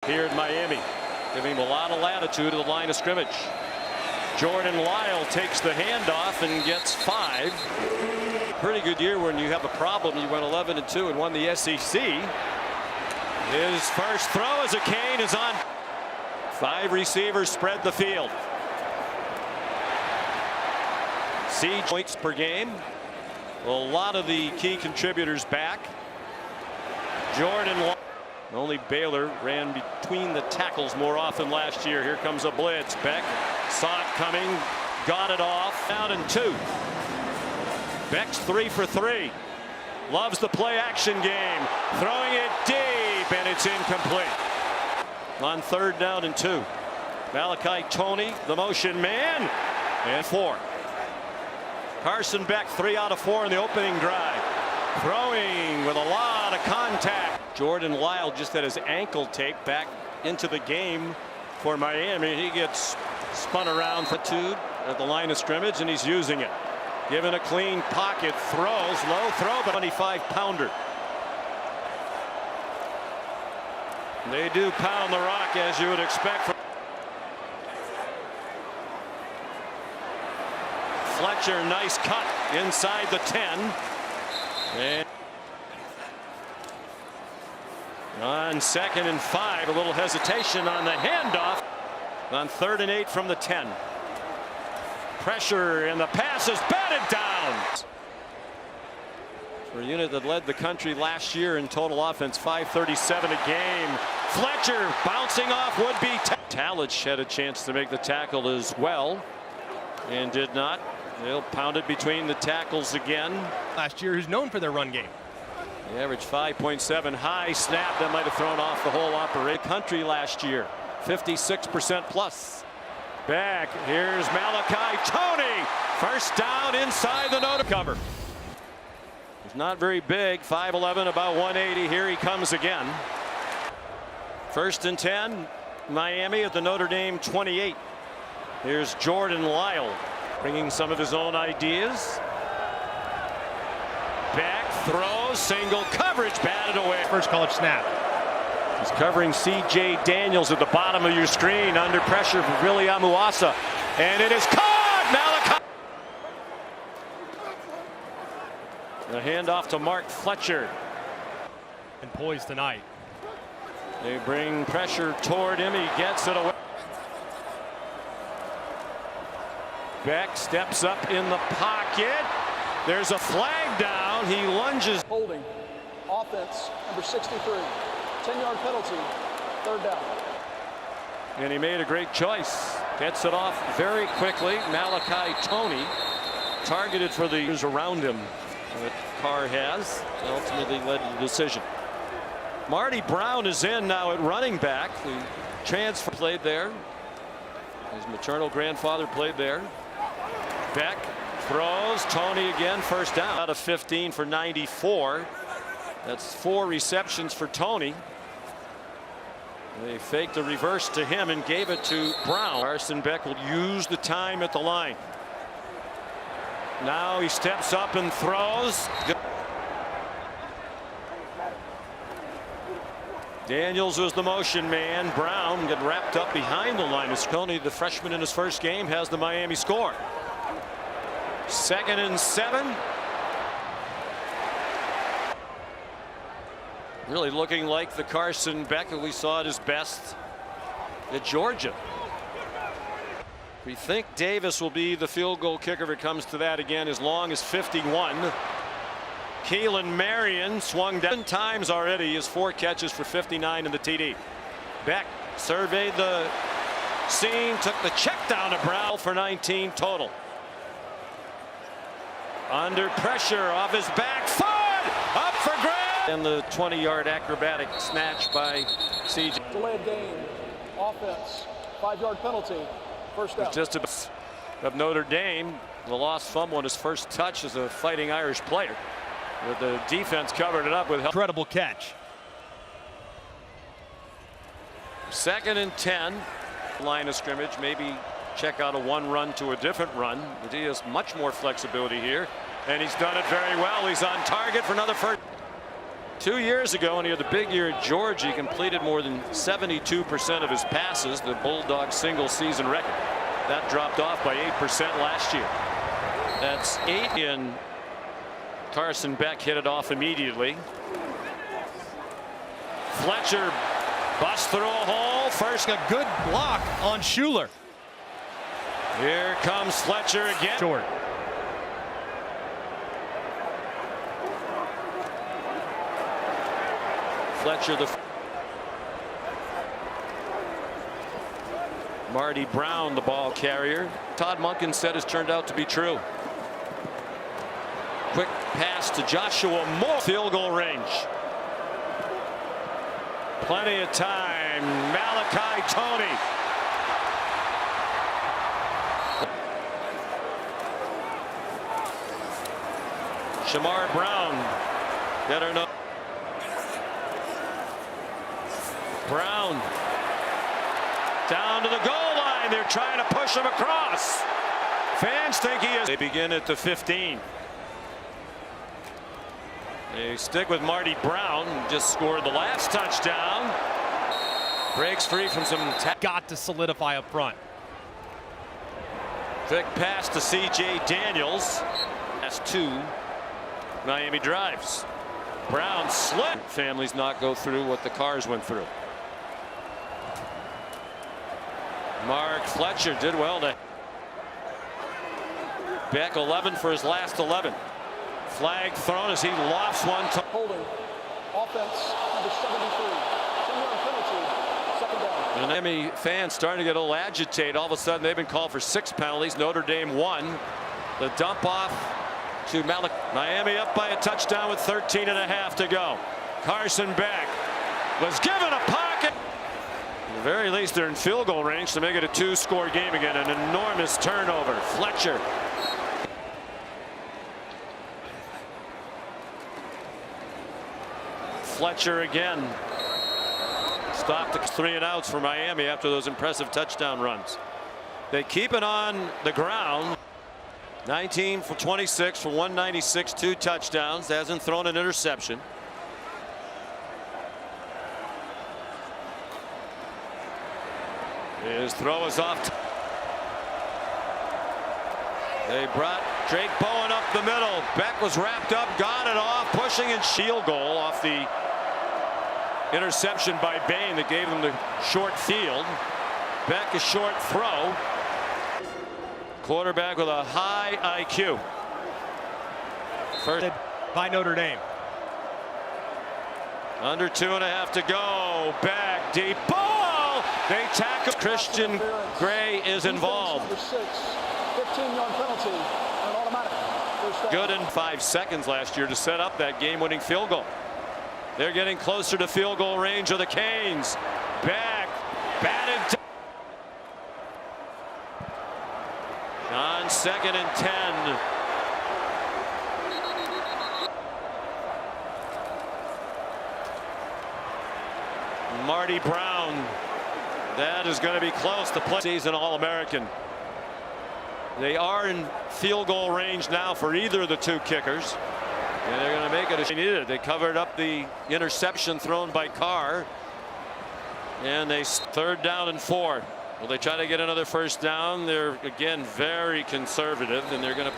here in Miami, giving him a lot of latitude to the line of scrimmage. Jordan Lyle takes the handoff and gets 5. Pretty good year when you have a problem. You went 11-2 and won the SEC. His first throw as a cane is on. 5 receivers spread the field. Points per game. A lot of the key contributors back. Jordan Lyle. Only Baylor ran between the tackles more often last year. Here comes a blitz. Beck saw it coming, got it off. Down and 2. Beck's 3 for 3. Loves the play action game. Throwing it deep, and it's incomplete. On 3rd down and 2. Malachi Toney, the motion man, and 4. Carson Beck, 3 out of 4 in the opening drive. Throwing with a lot of contact. Jordan Lyle just had his ankle taped back into the game for Miami. He gets spun around for 2 at the line of scrimmage, and he's using it. Given a clean pocket, throws, low throw, but 25-pounder. They do pound the rock, as you would expect. Fletcher, nice cut inside the 10. And on 2nd and 5, a little hesitation on the handoff. On 3rd and 8 from the 10. Pressure, and the pass is batted down. For a unit that led the country last year in total offense, 537 a game. Fletcher bouncing off would-be. Talich had a chance to make the tackle as well, and did not. They'll pound it between the tackles again. Last year, who's known for their run game. They averaged 5.7. High snap that might have thrown off the whole operation. Country last year, 56% plus. Back, here's Malachi Toney. First down inside the Notre Dame cover. He's not very big, 5'11", about 180. Here he comes again. 1st and 10, Miami at the Notre Dame 28. Here's Jordan Lyle, bringing some of his own ideas. Back, throws, single coverage, batted away. First college snap. He's covering C.J. Daniels at the bottom of your screen, under pressure from Willie Amuasa, and it is caught. Malachi. The handoff to Mark Fletcher. And poised tonight. They bring pressure toward him. He gets it away. Beck steps up in the pocket. There's a flag down. He lunges. Holding. Offense, number 63. 10-yard penalty. 3rd down. And he made a great choice. Gets it off very quickly. Malachi Toney targeted for the years around him that Carr has. Ultimately led to the decision. Marty Brown is in now at running back. The transfer played there. His maternal grandfather played there. Beck throws. Toney again. First down. Out of 15 for 94. That's 4 receptions for Toney. They faked a reverse to him and gave it to Brown. Carson Beck will use the time at the line. Now he steps up and throws. Daniels was the motion man. Brown get wrapped up behind the line. Toney, the freshman in his first game, has the Miami score. 2nd and 7. Really looking like the Carson Beck that we saw at his best at Georgia. We think Davis will be the field goal kicker if it comes to that again, as long as 51. Keelan Marion swung down 7 times already. He has 4 catches for 59 in the TD. Beck surveyed the scene, took the check down to Brown for 19 total. Under pressure, off his back foot, up for grabs. And the 20-yard acrobatic snatch by C.J. Delayed game. Offense. 5-yard penalty. First down. Just of Notre Dame, the lost fumble on his first touch as a Fighting Irish player. With the defense covered it up with help. Incredible catch. 2nd and 10. Line of scrimmage. Maybe check out a 1 run to a different run. But he has much more flexibility here. And he's done it very well. He's on target for another first. 2 years ago, when he had the big year at Georgia, he completed more than 72% of his passes, the Bulldog single season record. That dropped off by 8% last year. That's 8 in. Carson Beck hit it off immediately. Fletcher busts through a hole. First, A good block on Schuler. here comes Fletcher again. Short. Fletcher, the Marty Brown, the ball carrier. Todd Monken said has turned out to be true. Quick pass to Joshua Moore. Field goal range. Plenty of time. Malachi Tony. Shamar Brown. Better know. Brown down to the goal line. They're trying to push him across. Fans think he is. They begin at the 15. They stick with Marty Brown, who just scored the last touchdown. Breaks free from some. Got to solidify up front. Quick pass to C.J. Daniels. That's 2 Miami drives. Brown slid. Families not go through what the Cars went through. Mark Fletcher did well to Beck 11 for his last 11. Flag thrown as he lofts one. Holding. Offense, number 73. 10-yard penalty. Second down. And Miami fans starting to get a little agitated. All of a sudden, they've been called for 6 penalties. Notre Dame 1. The dump off to Malik. Miami up by a touchdown with 13.5 to go. Carson Beck was given a pocket. At the very least, they're in field goal range to make it a 2-score game again. An enormous turnover. Fletcher. Fletcher again. Stopped the 3 and outs for Miami after those impressive touchdown runs. They keep it on the ground. 19 for 26 for 196, 2 touchdowns. Hasn't thrown an interception. His throw is off. They brought Drake Bowen up the middle. Beck was wrapped up, got it off, pushing and shield goal off the interception by Bain that gave them the short field. Beck a short throw. Quarterback with a high IQ. First by Notre Dame. Under 2.5 to go. Back deep ball. They tackle. Christian Gray is involved. Number 6. 15-yard penalty. An automatic. Good in 5 seconds last year to set up that game-winning field goal. They're getting closer to field goal range of the Canes. Back. Batted. On 2nd and 10. Marty Brown. That is going to be close to play. Season All-American. They are in field goal range now for either of the 2 kickers. And they're going to make it as they needed. They covered up the interception thrown by Carr. And they 3rd down and 4. Will they try to get another first down? They're again very conservative, and they're going to